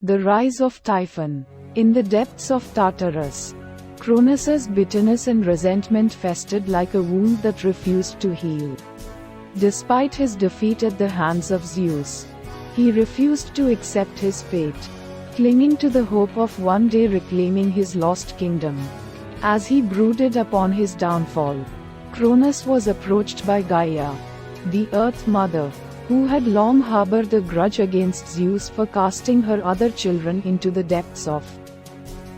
The rise of Typhon. In the depths of Tartarus, Cronus's bitterness and resentment festered like a wound that refused to heal. Despite his defeat at the hands of Zeus, he refused to accept his fate, clinging to the hope of one day reclaiming his lost kingdom. As he brooded upon his downfall, Cronus was approached by Gaia, the Earth Mother, who had long harbored a grudge against Zeus for casting her other children into the depths of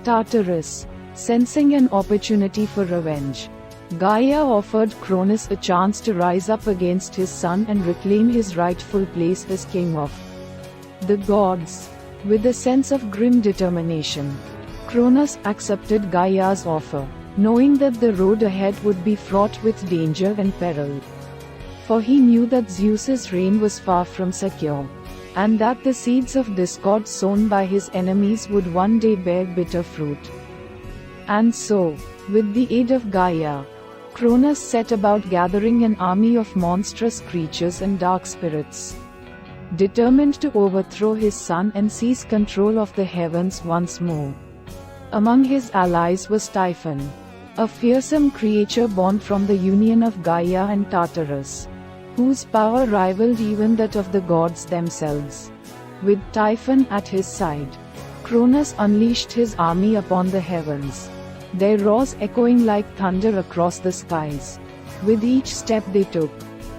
Tartarus. Sensing an opportunity for revenge, Gaia offered Cronus a chance to rise up against his son and reclaim his rightful place as king of the gods. With a sense of grim determination, Cronus accepted Gaia's offer, knowing that the road ahead would be fraught with danger and peril. For he knew that Zeus's reign was far from secure, and that the seeds of discord sown by his enemies would one day bear bitter fruit. And so, with the aid of Gaia, Cronus set about gathering an army of monstrous creatures and dark spirits, determined to overthrow his son and seize control of the heavens once more. Among his allies was Typhon, a fearsome creature born from the union of Gaia and Tartarus, whose power rivaled even that of the gods themselves. With Typhon at his side, Cronus unleashed his army upon the heavens, their roars echoing like thunder across the skies. With each step they took,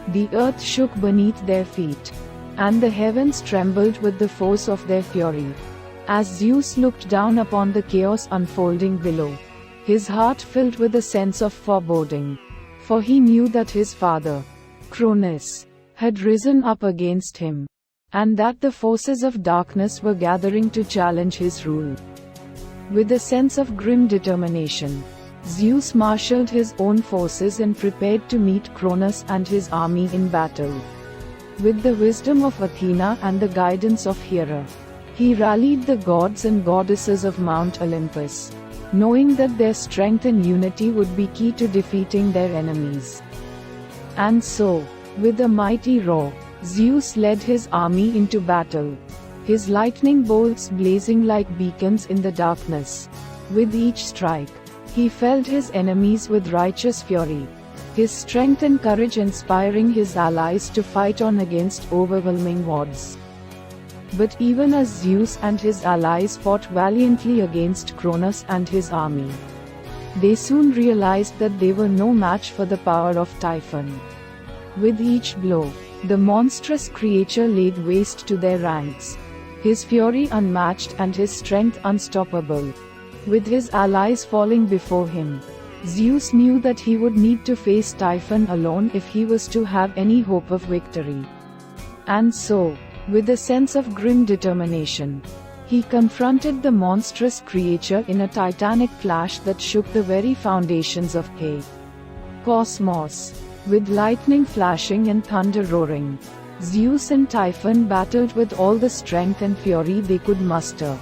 the earth shook beneath their feet, and the heavens trembled with the force of their fury. As Zeus looked down upon the chaos unfolding below, his heart filled with a sense of foreboding, for he knew that his father, Cronus, had risen up against him, and that the forces of darkness were gathering to challenge his rule. With a sense of grim determination, Zeus marshaled his own forces and prepared to meet Cronus and his army in battle. With the wisdom of Athena and the guidance of Hera, he rallied the gods and goddesses of Mount Olympus, knowing that their strength and unity would be key to defeating their enemies. And so, with a mighty roar, Zeus led his army into battle, his lightning bolts blazing like beacons in the darkness. With each strike, he felled his enemies with righteous fury, his strength and courage inspiring his allies to fight on against overwhelming odds. But even as Zeus and his allies fought valiantly against Cronus and his army, they soon realized that they were no match for the power of Typhon. With each blow, the monstrous creature laid waste to their ranks, his fury unmatched and his strength unstoppable. With his allies falling before him, Zeus knew that he would need to face Typhon alone if he was to have any hope of victory. And so, with a sense of grim determination, he confronted the monstrous creature in a titanic clash that shook the very foundations of the cosmos. With lightning flashing and thunder roaring, Zeus and Typhon battled with all the strength and fury they could muster.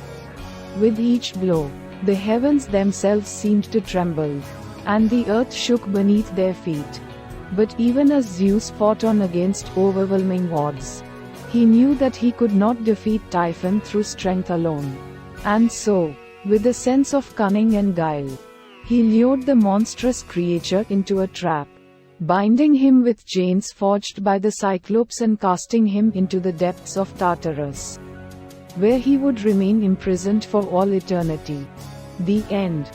With each blow, the heavens themselves seemed to tremble, and the earth shook beneath their feet. But even as Zeus fought on against overwhelming odds, he knew that he could not defeat Typhon through strength alone. And so, with a sense of cunning and guile, he lured the monstrous creature into a trap, binding him with chains forged by the Cyclops and casting him into the depths of Tartarus, where he would remain imprisoned for all eternity. The end.